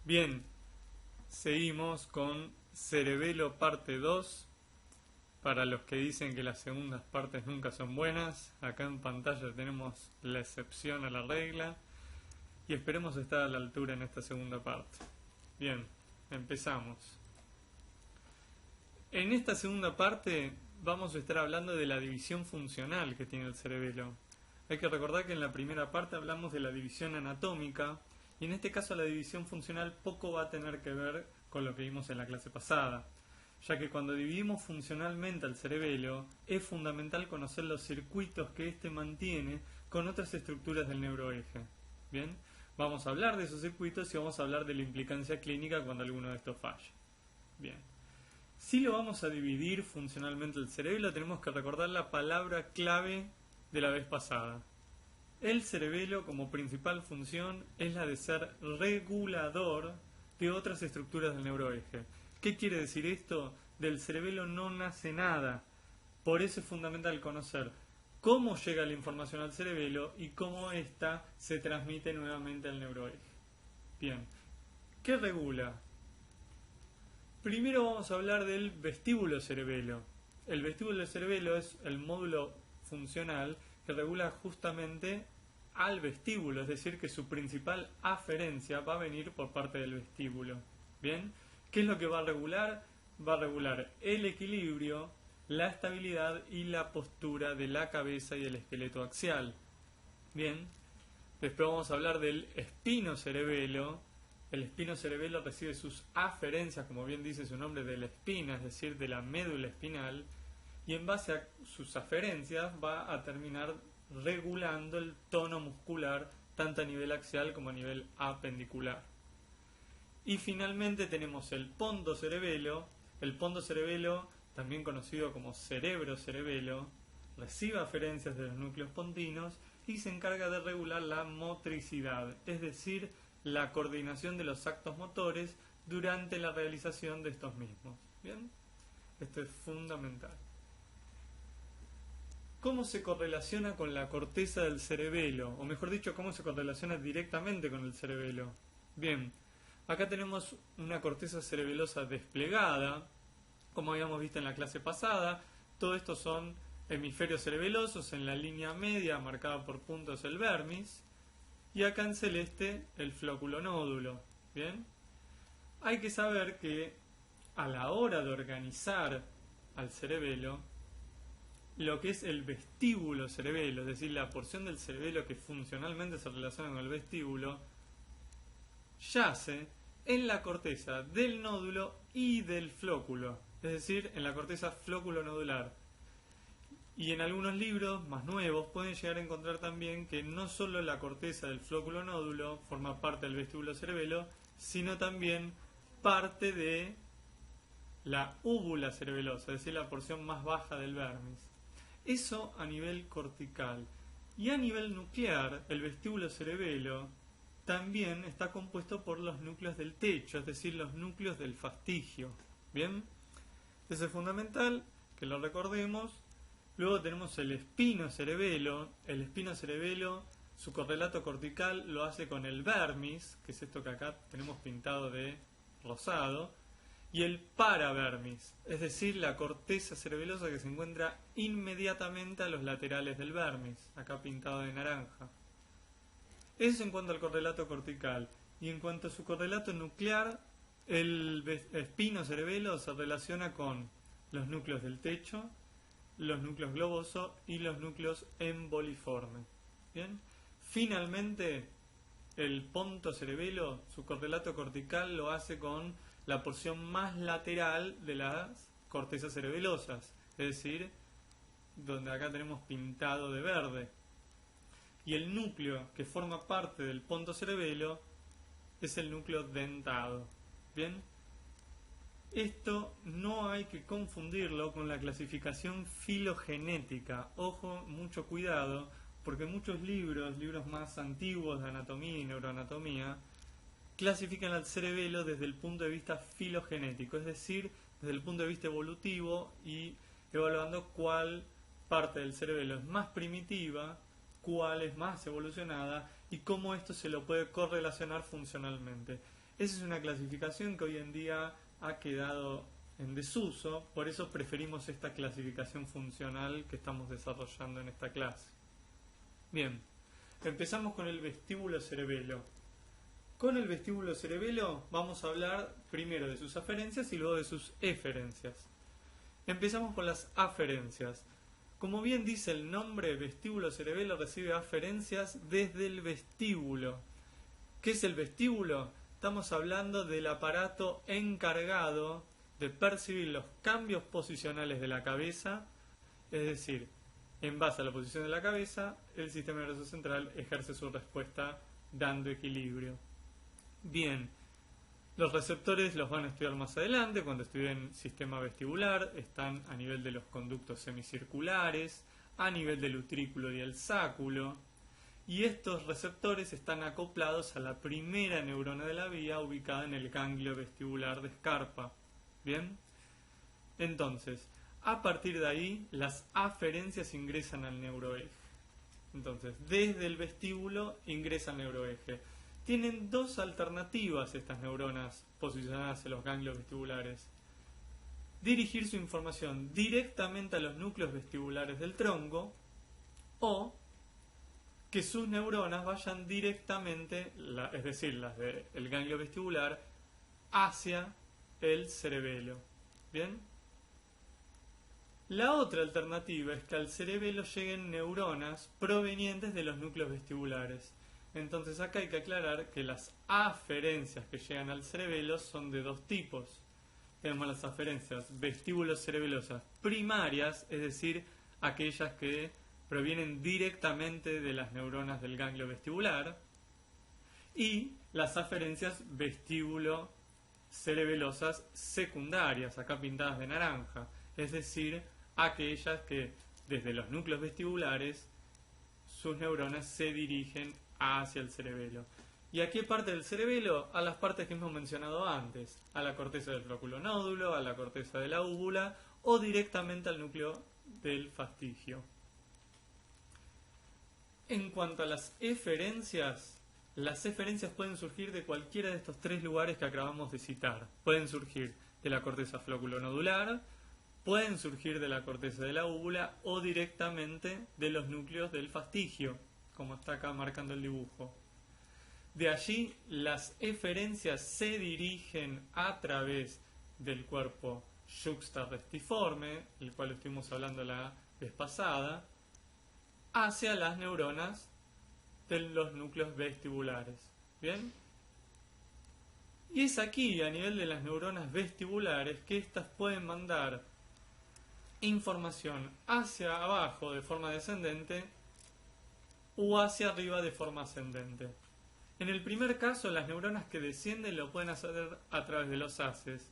Bien, seguimos con Cerebelo parte 2. Para los que dicen que las segundas partes nunca son buenas, acá en pantalla tenemos la excepción a la regla y esperemos estar a la altura en esta segunda parte. Bien, empezamos. En esta segunda parte vamos a estar hablando de la división funcional que tiene el cerebelo. Hay que recordar que en la primera parte hablamos de la división anatómica y en este caso la división funcional poco va a tener que ver con lo que vimos en la clase pasada, ya que cuando dividimos funcionalmente al cerebelo es fundamental conocer los circuitos que éste mantiene con otras estructuras del neuroeje. Bien, vamos a hablar de esos circuitos y vamos a hablar de la implicancia clínica cuando alguno de estos falla. Bien, si lo vamos a dividir funcionalmente el cerebelo, tenemos que recordar la palabra clave de la vez pasada. El cerebelo como principal función es la de ser regulador de otras estructuras del neuroeje. ¿Qué quiere decir esto? Del cerebelo no nace nada. Por eso es fundamental conocer cómo llega la información al cerebelo y cómo ésta se transmite nuevamente al neuroeje. Bien, ¿qué regula? Primero vamos a hablar del vestíbulo cerebelo. El vestíbulo cerebelo es el módulo funcional que regula justamente al vestíbulo, es decir, que su principal aferencia va a venir por parte del vestíbulo. Bien, ¿qué es lo que va a regular? Va a regular el equilibrio, la estabilidad y la postura de la cabeza y el esqueleto axial. Bien, después vamos a hablar del espinocerebelo. El espinocerebelo recibe sus aferencias, como bien dice su nombre, de la espina, es decir, de la médula espinal, y en base a sus aferencias va a terminar regulando el tono muscular tanto a nivel axial como a nivel apendicular. Y finalmente tenemos el pondocerebelo. El pondocerebelo, también conocido como cerebrocerebelo, recibe aferencias de los núcleos pontinos y se encarga de regular la motricidad, es decir, la coordinación de los actos motores durante la realización de estos mismos. ¿Bien? Esto es fundamental. ¿Cómo se correlaciona con la corteza del cerebelo? O mejor dicho, ¿cómo se correlaciona directamente con el cerebelo? Bien, acá tenemos una corteza cerebelosa desplegada, como habíamos visto en la clase pasada. Todo esto son hemisferios cerebelosos, en la línea media marcada por puntos el vermis, y acá en celeste el flóculo nódulo. Bien, hay que saber que a la hora de organizar al cerebelo, lo que es el vestíbulo cerebelo, es decir, la porción del cerebelo que funcionalmente se relaciona con el vestíbulo, yace en la corteza del nódulo y del flóculo, es decir, en la corteza flóculo-nodular. Y en algunos libros más nuevos pueden llegar a encontrar también que no solo la corteza del flóculo-nódulo forma parte del vestíbulo cerebelo, sino también parte de la úvula cerebelosa, es decir, la porción más baja del vermis. Eso a nivel cortical. Y a nivel nuclear, el vestíbulo cerebelo también está compuesto por los núcleos del techo, es decir, los núcleos del fastigio. ¿Bien? Eso es fundamental que lo recordemos. Luego tenemos el espinocerebelo. El espinocerebelo, su correlato cortical lo hace con el vermis, que es esto que acá tenemos pintado de rosado, y el paravermis, es decir, la corteza cerebelosa que se encuentra inmediatamente a los laterales del vermis, acá pintado de naranja. Eso en cuanto al correlato cortical. Y en cuanto a su correlato nuclear, el espinocerebelo se relaciona con los núcleos del techo, los núcleos globosos y los núcleos emboliformes. ¿Bien? Finalmente, el pontocerebelo, su correlato cortical lo hace con la porción más lateral de las cortezas cerebelosas, es decir, donde acá tenemos pintado de verde. Y el núcleo que forma parte del pontocerebelo es el núcleo dentado. ¿Bien? Esto no hay que confundirlo con la clasificación filogenética. Ojo, mucho cuidado, porque muchos libros más antiguos de anatomía y neuroanatomía clasifican al cerebelo desde el punto de vista filogenético, es decir, desde el punto de vista evolutivo y evaluando cuál parte del cerebelo es más primitiva, cuál es más evolucionada y cómo esto se lo puede correlacionar funcionalmente. Esa es una clasificación que hoy en día ha quedado en desuso, por eso preferimos esta clasificación funcional que estamos desarrollando en esta clase. Bien, empezamos con el vestíbulo cerebelo. Con el vestíbulo cerebelo vamos a hablar primero de sus aferencias y luego de sus eferencias. Empezamos con las aferencias. Como bien dice el nombre, vestíbulo cerebelo recibe aferencias desde el vestíbulo. ¿Qué es el vestíbulo? Estamos hablando del aparato encargado de percibir los cambios posicionales de la cabeza, es decir, en base a la posición de la cabeza, el sistema nervioso central ejerce su respuesta dando equilibrio. Bien, los receptores los van a estudiar más adelante, cuando estudien sistema vestibular, están a nivel de los conductos semicirculares, a nivel del utrículo y el sáculo, y estos receptores están acoplados a la primera neurona de la vía ubicada en el ganglio vestibular de Scarpa. Bien, entonces, a partir de ahí, las aferencias ingresan al neuroeje. Entonces, desde el vestíbulo ingresa al neuroeje. Tienen dos alternativas estas neuronas posicionadas en los ganglios vestibulares. Dirigir su información directamente a los núcleos vestibulares del tronco o que sus neuronas vayan directamente, es decir, las del ganglio vestibular, hacia el cerebelo. ¿Bien? La otra alternativa es que al cerebelo lleguen neuronas provenientes de los núcleos vestibulares. Entonces acá hay que aclarar que las aferencias que llegan al cerebelo son de dos tipos. Tenemos las aferencias vestíbulo-cerebelosas primarias, es decir, aquellas que provienen directamente de las neuronas del ganglio vestibular, y las aferencias vestíbulo-cerebelosas secundarias, acá pintadas de naranja, es decir, aquellas que desde los núcleos vestibulares sus neuronas se dirigen hacia el cerebelo. ¿Y a qué parte del cerebelo? A las partes que hemos mencionado antes, a la corteza del flóculo nódulo, a la corteza de la úvula o directamente al núcleo del fastigio. En cuanto a las eferencias pueden surgir de cualquiera de estos tres lugares que acabamos de citar. Pueden surgir de la corteza flóculo-nodular, pueden surgir de la corteza de la úvula o directamente de los núcleos del fastigio, como está acá marcando el dibujo. De allí, las eferencias se dirigen a través del cuerpo yuxtarrestiforme, el cual estuvimos hablando la vez pasada, hacia las neuronas de los núcleos vestibulares. ¿Bien? Y es aquí, a nivel de las neuronas vestibulares, que éstas pueden mandar información hacia abajo de forma descendente o hacia arriba de forma ascendente. En el primer caso, las neuronas que descienden lo pueden hacer a través de los haces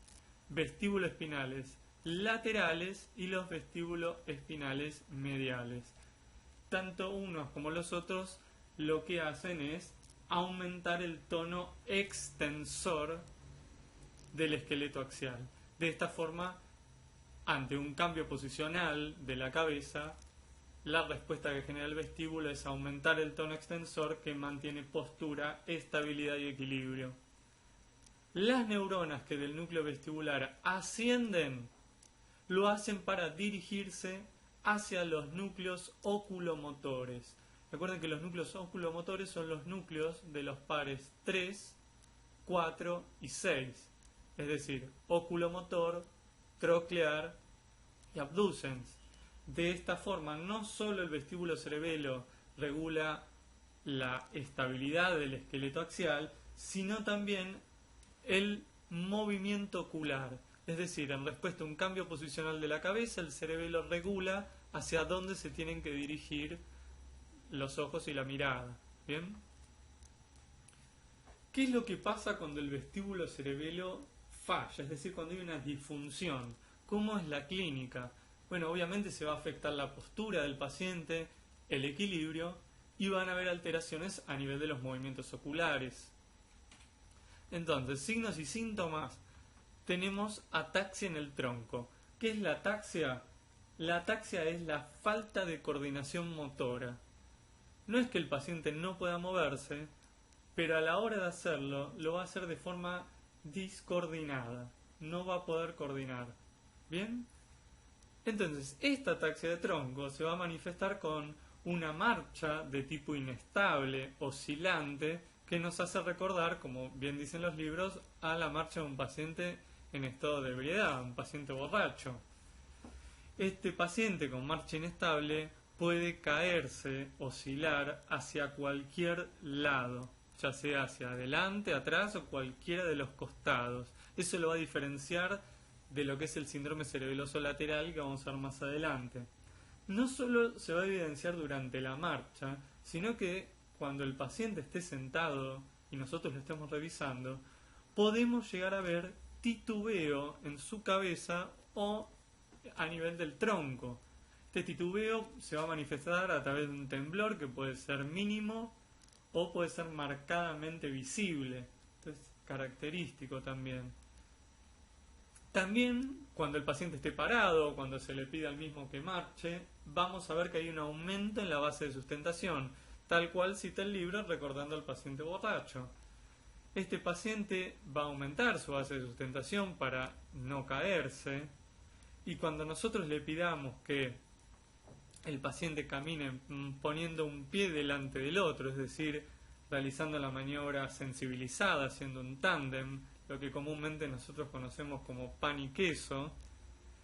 vestíbulo-espinales laterales y los vestíbulo-espinales mediales. Tanto unos como los otros lo que hacen es aumentar el tono extensor del esqueleto axial. De esta forma, ante un cambio posicional de la cabeza, la respuesta que genera el vestíbulo es aumentar el tono extensor que mantiene postura, estabilidad y equilibrio. Las neuronas que del núcleo vestibular ascienden lo hacen para dirigirse hacia los núcleos oculomotores. Recuerden que los núcleos oculomotores son los núcleos de los pares 3, 4 y 6. Es decir, oculomotor, troclear y abducens. De esta forma, no solo el vestíbulo cerebelo regula la estabilidad del esqueleto axial, sino también el movimiento ocular. Es decir, en respuesta a un cambio posicional de la cabeza, el cerebelo regula hacia dónde se tienen que dirigir los ojos y la mirada. ¿Bien? ¿Qué es lo que pasa cuando el vestíbulo cerebelo falla? Es decir, cuando hay una disfunción. ¿Cómo es la clínica? Bueno, obviamente se va a afectar la postura del paciente, el equilibrio, y van a haber alteraciones a nivel de los movimientos oculares. Entonces, signos y síntomas. Tenemos ataxia en el tronco. ¿Qué es la ataxia? La ataxia es la falta de coordinación motora. No es que el paciente no pueda moverse, pero a la hora de hacerlo lo va a hacer de forma discoordinada, no va a poder coordinar. ¿Bien? Entonces, esta ataxia de tronco se va a manifestar con una marcha de tipo inestable, oscilante, que nos hace recordar, como bien dicen los libros, a la marcha de un paciente en estado de ebriedad, un paciente borracho. Este paciente con marcha inestable puede caerse, oscilar hacia cualquier lado, ya sea hacia adelante, atrás o cualquiera de los costados. Eso lo va a diferenciar de lo que es el síndrome cerebeloso lateral que vamos a ver más adelante. No solo se va a evidenciar durante la marcha, sino que cuando el paciente esté sentado y nosotros lo estemos revisando, podemos llegar a ver titubeo en su cabeza o a nivel del tronco. Este titubeo se va a manifestar a través de un temblor que puede ser mínimo o puede ser marcadamente visible. Entonces, característico también. También, cuando el paciente esté parado, cuando se le pida al mismo que marche, vamos a ver que hay un aumento en la base de sustentación, tal cual cita el libro recordando al paciente borracho. Este paciente va a aumentar su base de sustentación para no caerse, y cuando nosotros le pidamos que el paciente camine poniendo un pie delante del otro, es decir, realizando la maniobra sensibilizada, haciendo un tándem, lo que comúnmente nosotros conocemos como pan y queso,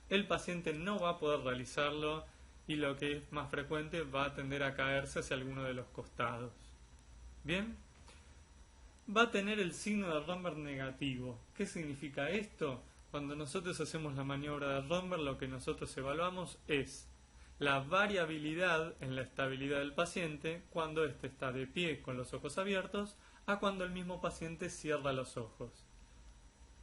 el paciente no va a poder realizarlo y lo que es más frecuente va a tender a caerse hacia alguno de los costados. ¿Bien? Va a tener el signo de Romberg negativo. ¿Qué significa esto? Cuando nosotros hacemos la maniobra de Romberg, lo que nosotros evaluamos es la variabilidad en la estabilidad del paciente cuando éste está de pie con los ojos abiertos a cuando el mismo paciente cierra los ojos.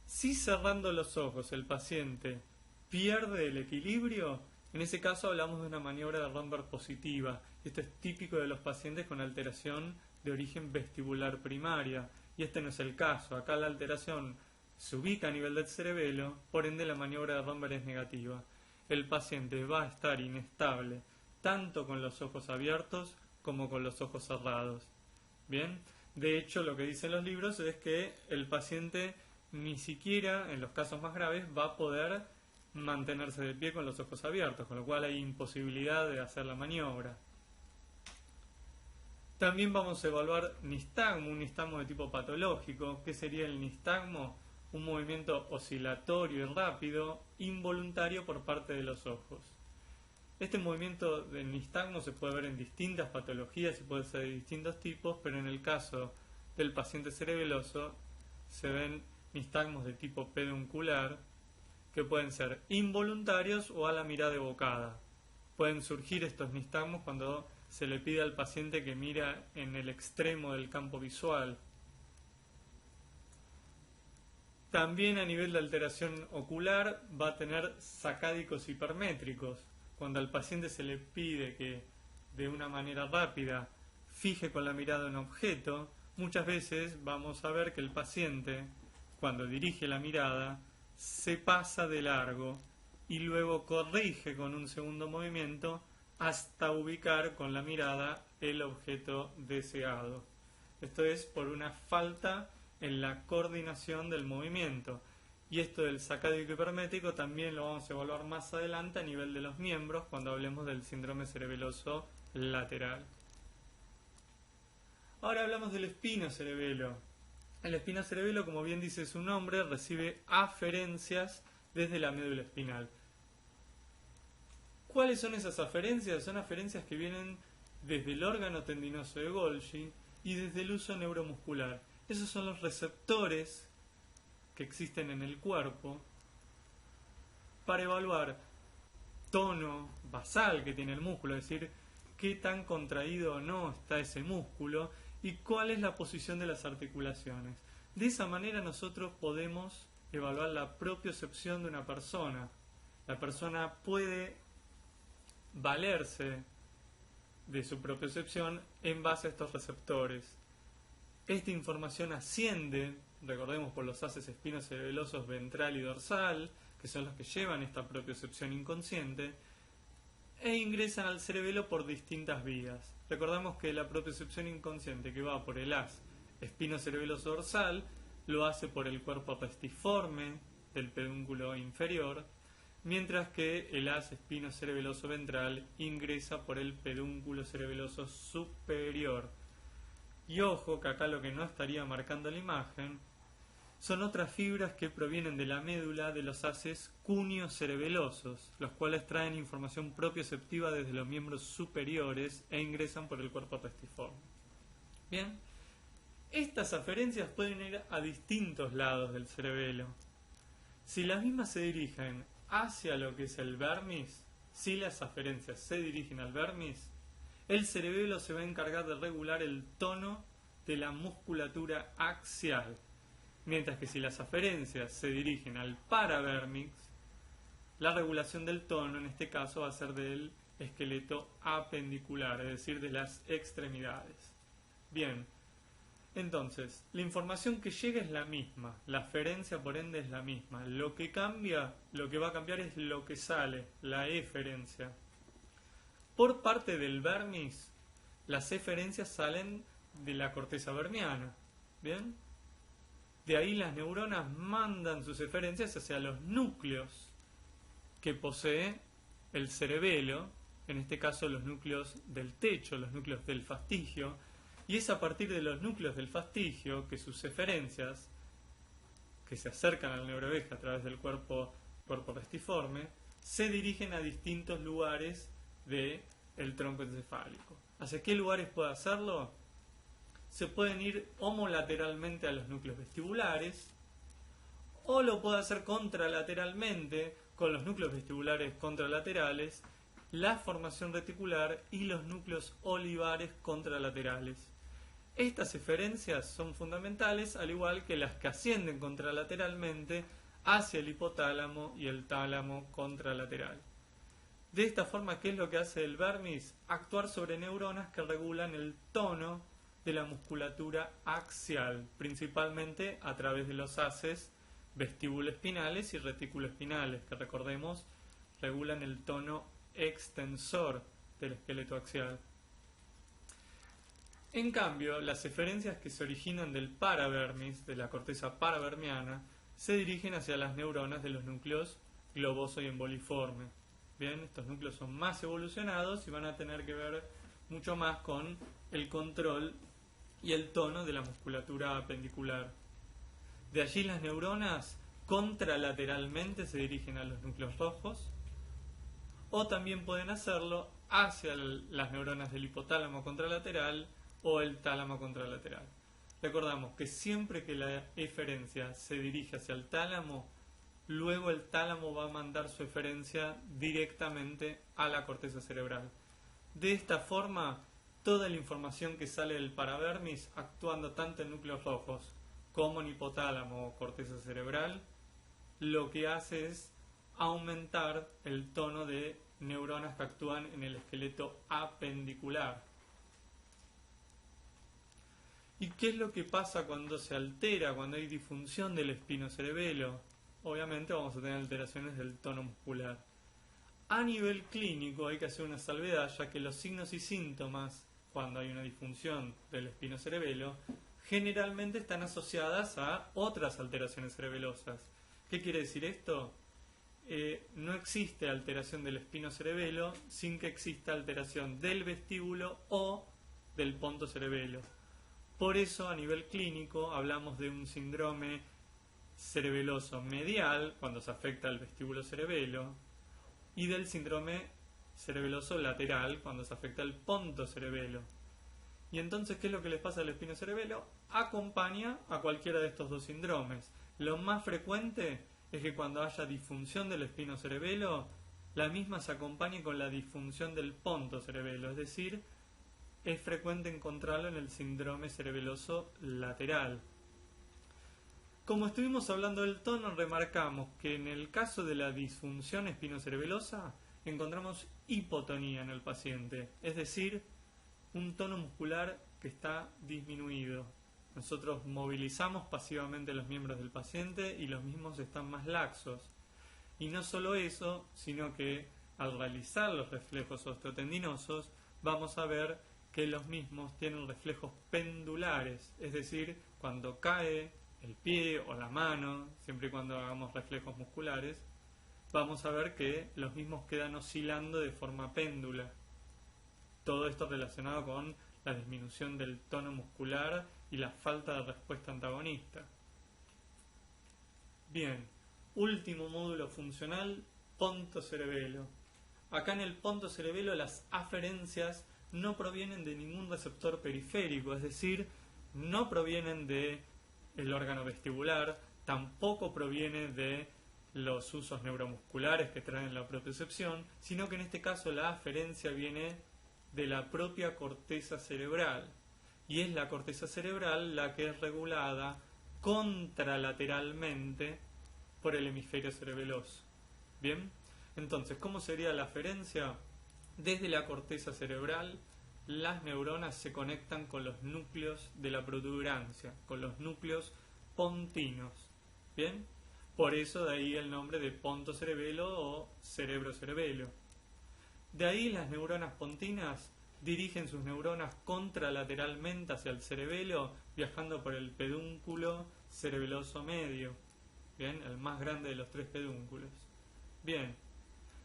Si cerrando los ojos el paciente pierde el equilibrio, en ese caso hablamos de una maniobra de Romberg positiva. Esto es típico de los pacientes con alteración de origen vestibular primaria, y este no es el caso. Acá la alteración se ubica a nivel del cerebelo, por ende la maniobra de Romberg es negativa. El paciente va a estar inestable tanto con los ojos abiertos como con los ojos cerrados. Bien, de hecho lo que dicen los libros es que el paciente ni siquiera en los casos más graves va a poder mantenerse de pie con los ojos abiertos, con lo cual hay imposibilidad de hacer la maniobra. También vamos a evaluar nistagmo, un nistagmo de tipo patológico. ¿Qué sería el nistagmo? Un movimiento oscilatorio y rápido, involuntario por parte de los ojos. Este movimiento del nistagmo se puede ver en distintas patologías y puede ser de distintos tipos, pero en el caso del paciente cerebeloso se ven nistagmos de tipo peduncular que pueden ser involuntarios o a la mirada evocada. Pueden surgir estos nistagmos cuando se le pide al paciente que mira en el extremo del campo visual. También a nivel de alteración ocular va a tener sacádicos hipermétricos. Cuando al paciente se le pide que de una manera rápida fije con la mirada un objeto, muchas veces vamos a ver que el paciente, cuando dirige la mirada, se pasa de largo y luego corrige con un segundo movimiento hasta ubicar con la mirada el objeto deseado. Esto es por una falta en la coordinación del movimiento. Y esto del sacádico hipermétrico también lo vamos a evaluar más adelante a nivel de los miembros cuando hablemos del síndrome cerebeloso lateral. Ahora hablamos del espinocerebelo. El espinocerebelo, como bien dice su nombre, recibe aferencias desde la médula espinal. ¿Cuáles son esas aferencias? Son aferencias que vienen desde el órgano tendinoso de Golgi y desde el uso neuromuscular. Esos son los receptores que existen en el cuerpo para evaluar tono basal que tiene el músculo, es decir, qué tan contraído o no está ese músculo y cuál es la posición de las articulaciones. De esa manera nosotros podemos evaluar la propiocepción de una persona. La persona puede valerse de su propiocepción en base a estos receptores. Esta información asciende, recordemos, por los haces espinocerebelosos ventral y dorsal, que son los que llevan esta propiocepción inconsciente, e ingresan al cerebelo por distintas vías. Recordamos que la propiocepción inconsciente que va por el haz espinocerebeloso dorsal lo hace por el cuerpo pestiforme del pedúnculo inferior, mientras que el haz espinocerebeloso ventral ingresa por el pedúnculo cerebeloso superior. Y ojo, que acá lo que no estaría marcando la imagen son otras fibras que provienen de la médula de los haces cuneo-cerebelosos, los cuales traen información propioceptiva desde los miembros superiores e ingresan por el cuerpo pestiforme. Bien, estas aferencias pueden ir a distintos lados del cerebelo. Si las mismas se dirigen hacia lo que es el vermis, si las aferencias se dirigen al vermis, el cerebelo se va a encargar de regular el tono de la musculatura axial, mientras que si las aferencias se dirigen al paravermix, la regulación del tono en este caso va a ser del esqueleto apendicular, es decir, de las extremidades. Bien, entonces, la información que llega es la misma, la aferencia por ende es la misma. Lo que cambia, lo que va a cambiar es lo que sale, la eferencia. Por parte del vermis, las eferencias salen de la corteza vermiana. ¿Bien? De ahí las neuronas mandan sus eferencias hacia los núcleos que posee el cerebelo, en este caso los núcleos del techo, los núcleos del fastigio, y es a partir de los núcleos del fastigio que sus eferencias, que se acercan al neuroeje a través del cuerpo pestiforme, se dirigen a distintos lugares del tronco encefálico. ¿Hacia qué lugares puede hacerlo? Se pueden ir homolateralmente a los núcleos vestibulares, o lo puede hacer contralateralmente con los núcleos vestibulares contralaterales, la formación reticular y los núcleos olivares contralaterales. Estas eferencias son fundamentales, al igual que las que ascienden contralateralmente hacia el hipotálamo y el tálamo contralateral. De esta forma, ¿qué es lo que hace el vermis? Actuar sobre neuronas que regulan el tono de la musculatura axial, principalmente a través de los haces vestíbulo-espinales y retículo-espinales, que recordemos regulan el tono extensor del esqueleto axial. En cambio, las eferencias que se originan del paravermis, de la corteza paravermiana, se dirigen hacia las neuronas de los núcleos globoso y emboliforme. Bien, estos núcleos son más evolucionados y van a tener que ver mucho más con el control y el tono de la musculatura apendicular. De allí las neuronas contralateralmente se dirigen a los núcleos rojos, o también pueden hacerlo hacia las neuronas del hipotálamo contralateral o el tálamo contralateral. Recordamos que siempre que la eferencia se dirige hacia el tálamo, luego el tálamo va a mandar su eferencia directamente a la corteza cerebral. De esta forma, toda la información que sale del paravermis, actuando tanto en núcleos rojos como en hipotálamo o corteza cerebral, lo que hace es aumentar el tono de neuronas que actúan en el esqueleto apendicular. ¿Y qué es lo que pasa cuando se altera, cuando hay disfunción del espinocerebelo? Obviamente vamos a tener alteraciones del tono muscular. A nivel clínico hay que hacer una salvedad, ya que los signos y síntomas, cuando hay una disfunción del espinocerebelo, generalmente están asociadas a otras alteraciones cerebelosas. ¿Qué quiere decir esto? No existe alteración del espinocerebelo sin que exista alteración del vestíbulo o del pontocerebelo. Por eso, a nivel clínico, hablamos de un síndrome cerebeloso medial, cuando se afecta al vestíbulo cerebelo, y del síndrome cerebeloso lateral, cuando se afecta al pontocerebelo. Y entonces, ¿qué es lo que les pasa al espinocerebelo? Acompaña a cualquiera de estos dos síndromes. Lo más frecuente es que cuando haya disfunción del espinocerebelo, la misma se acompañe con la disfunción del pontocerebelo, es decir, es frecuente encontrarlo en el síndrome cerebeloso lateral. Como estuvimos hablando del tono, remarcamos que en el caso de la disfunción espinocerebelosa encontramos hipotonía en el paciente, es decir, un tono muscular que está disminuido. Nosotros movilizamos pasivamente los miembros del paciente y los mismos están más laxos. Y no solo eso, sino que al realizar los reflejos osteotendinosos vamos a ver que los mismos tienen reflejos pendulares, es decir, cuando cae el pie o la mano, siempre y cuando hagamos reflejos musculares, vamos a ver que los mismos quedan oscilando de forma péndula. Todo esto relacionado con la disminución del tono muscular y la falta de respuesta antagonista. Bien, último módulo funcional, ponto cerebelo. Acá en el ponto cerebelo las aferencias no provienen de ningún receptor periférico, es decir, no provienen de el órgano vestibular, tampoco proviene de los usos neuromusculares que traen la propiocepción, sino que en este caso la aferencia viene de la propia corteza cerebral, y es la corteza cerebral la que es regulada contralateralmente por el hemisferio cerebeloso. Bien, entonces, ¿cómo sería la aferencia? Desde la corteza cerebral, las neuronas se conectan con los núcleos de la protuberancia, con los núcleos pontinos. Bien, por eso de ahí el nombre de ponto cerebelo o cerebro cerebelo. De ahí las neuronas pontinas dirigen sus neuronas contralateralmente hacia el cerebelo, viajando por el pedúnculo cerebeloso medio. Bien, el más grande de los tres pedúnculos. Bien,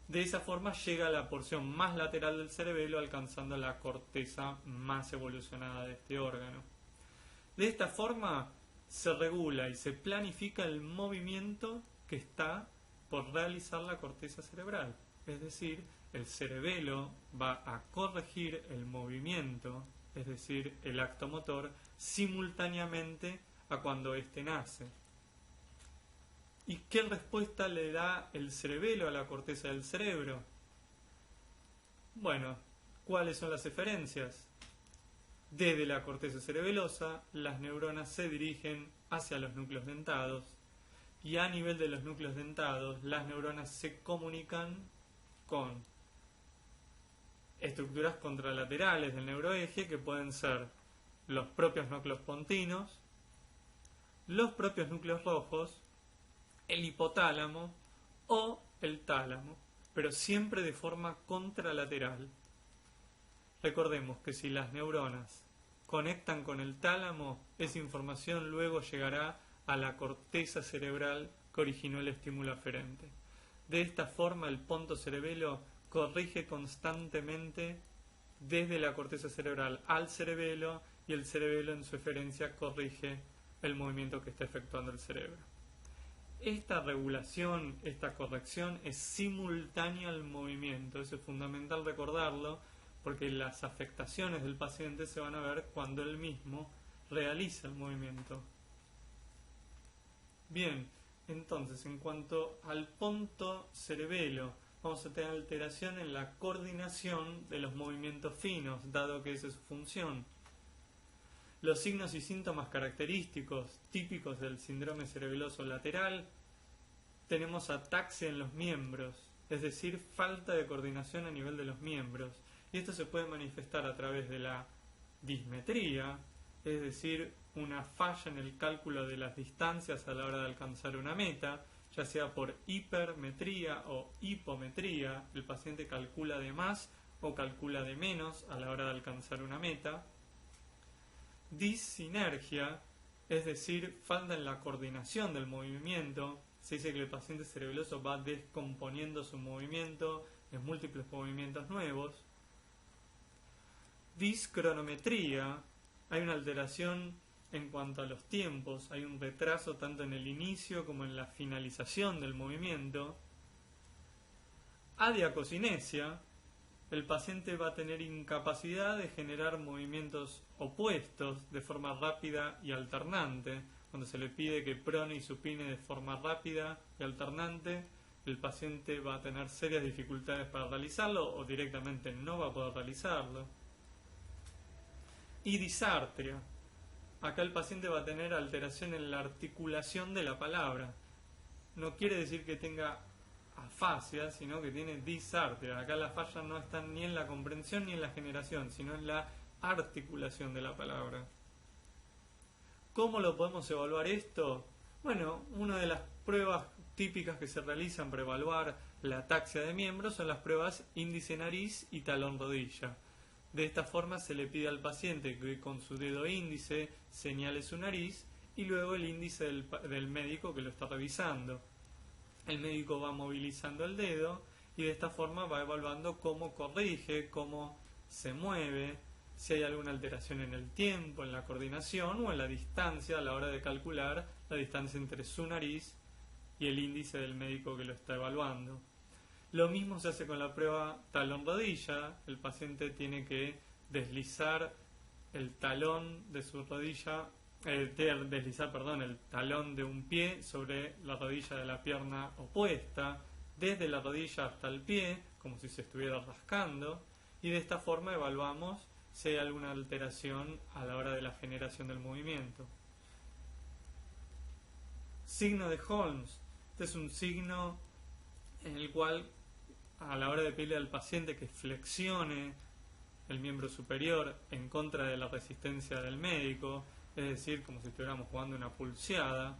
de esa forma llega a la porción más lateral del cerebelo, alcanzando la corteza más evolucionada de este órgano. De esta forma se regula y se planifica el movimiento que está por realizar la corteza cerebral. Es decir, el cerebelo va a corregir el movimiento, es decir, el acto motor, simultáneamente a cuando éste nace. ¿Y qué respuesta le da el cerebelo a la corteza del cerebro? Bueno, ¿cuáles son las eferencias? Desde la corteza cerebelosa, las neuronas se dirigen hacia los núcleos dentados, y a nivel de los núcleos dentados, las neuronas se comunican con estructuras contralaterales del neuroeje, que pueden ser los propios núcleos pontinos, los propios núcleos rojos, el hipotálamo o el tálamo, pero siempre de forma contralateral. Recordemos que si las neuronas conectan con el tálamo, esa información luego llegará a la corteza cerebral que originó el estímulo aferente. De esta forma, el ponto cerebelo corrige constantemente desde la corteza cerebral al cerebelo, y el cerebelo en su eferencia corrige el movimiento que está efectuando el cerebro. Esta regulación, esta corrección es simultánea al movimiento. Eso es fundamental recordarlo, porque las afectaciones del paciente se van a ver cuando él mismo realiza el movimiento. Bien, entonces, en cuanto al ponto cerebelo, vamos a tener alteración en la coordinación de los movimientos finos, dado que esa es su función. Los signos y síntomas característicos típicos del síndrome cerebeloso lateral: tenemos ataxia en los miembros, es decir, falta de coordinación a nivel de los miembros. Y esto se puede manifestar a través de la dismetría, es decir, una falla en el cálculo de las distancias a la hora de alcanzar una meta, ya sea por hipermetría o hipometría. El paciente calcula de más o calcula de menos a la hora de alcanzar una meta. Disinergia, es decir, falta en la coordinación del movimiento. Se dice que el paciente cerebeloso va descomponiendo su movimiento en múltiples movimientos nuevos. Discronometría, hay una alteración en cuanto a los tiempos, hay un retraso tanto en el inicio como en la finalización del movimiento. Adiacocinesia, el paciente va a tener incapacidad de generar movimientos opuestos de forma rápida y alternante. Cuando se le pide que prone y supine de forma rápida y alternante, el paciente va a tener serias dificultades para realizarlo o directamente no va a poder realizarlo. Y disartria, acá el paciente va a tener alteración en la articulación de la palabra. No quiere decir que tenga afasia, sino que tiene disartria. Acá la falla no está ni en la comprensión ni en la generación, sino en la articulación de la palabra. ¿Cómo lo podemos evaluar esto? Bueno, una de las pruebas típicas que se realizan para evaluar la ataxia de miembros son las pruebas índice nariz y talón rodilla. De esta forma se le pide al paciente que con su dedo índice señale su nariz y luego el índice del médico que lo está revisando. El médico va movilizando el dedo y de esta forma va evaluando cómo corrige, cómo se mueve, si hay alguna alteración en el tiempo, en la coordinación o en la distancia a la hora de calcular la distancia entre su nariz y el índice del médico que lo está evaluando. Lo mismo se hace con la prueba talón-rodilla. El paciente tiene que deslizar el talón de su rodilla, el talón de un pie sobre la rodilla de la pierna opuesta, desde la rodilla hasta el pie, como si se estuviera rascando, y de esta forma evaluamos si hay alguna alteración a la hora de la generación del movimiento. Signo de Holmes. Este es un signo en el cual a la hora de pedirle al paciente que flexione el miembro superior en contra de la resistencia del médico, es decir, como si estuviéramos jugando una pulseada,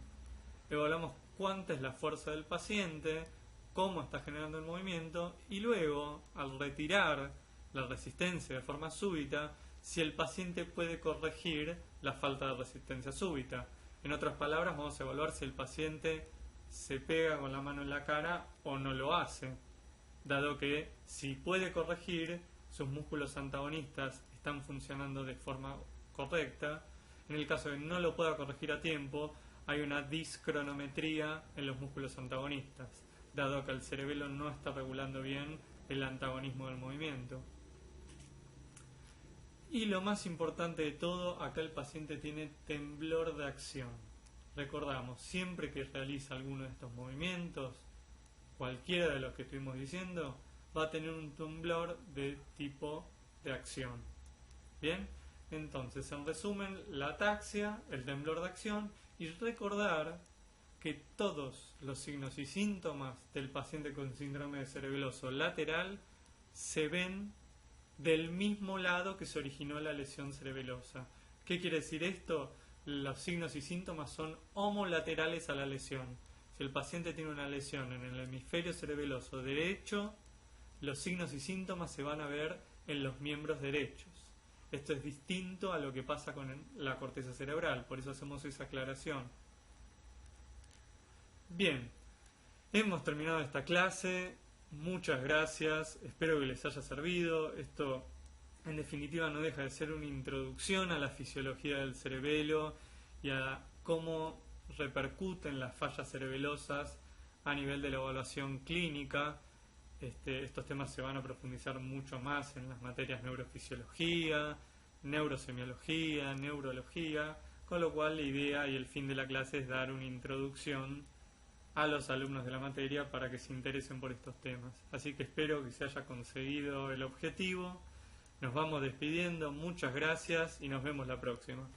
evaluamos cuánta es la fuerza del paciente, cómo está generando el movimiento y luego, al retirar la resistencia de forma súbita, si el paciente puede corregir la falta de resistencia súbita. En otras palabras, vamos a evaluar si el paciente se pega con la mano en la cara o no lo hace, dado que si puede corregir, sus músculos antagonistas están funcionando de forma correcta. En el caso de que no lo pueda corregir a tiempo, hay una discronometría en los músculos antagonistas, dado que el cerebelo no está regulando bien el antagonismo del movimiento. Y lo más importante de todo, acá el paciente tiene temblor de acción. Recordamos, siempre que realiza alguno de estos movimientos, cualquiera de los que estuvimos diciendo, va a tener un temblor de tipo de acción. Bien, entonces en resumen, la ataxia, el temblor de acción, y recordar que todos los signos y síntomas del paciente con síndrome de cerebeloso lateral se ven del mismo lado que se originó la lesión cerebelosa. ¿Qué quiere decir esto? Los signos y síntomas son homolaterales a la lesión. Si el paciente tiene una lesión en el hemisferio cerebeloso derecho, los signos y síntomas se van a ver en los miembros derechos. Esto es distinto a lo que pasa con la corteza cerebral, por eso hacemos esa aclaración. Bien, hemos terminado esta clase. Muchas gracias, espero que les haya servido. Esto en definitiva no deja de ser una introducción a la fisiología del cerebelo y a cómo repercuten las fallas cerebelosas a nivel de la evaluación clínica. Estos temas se van a profundizar mucho más en las materias neurofisiología, neurosemiología, neurología, con lo cual la idea y el fin de la clase es dar una introducción a los alumnos de la materia para que se interesen por estos temas. Así que espero que se haya conseguido el objetivo. Nos vamos despidiendo, muchas gracias y nos vemos la próxima.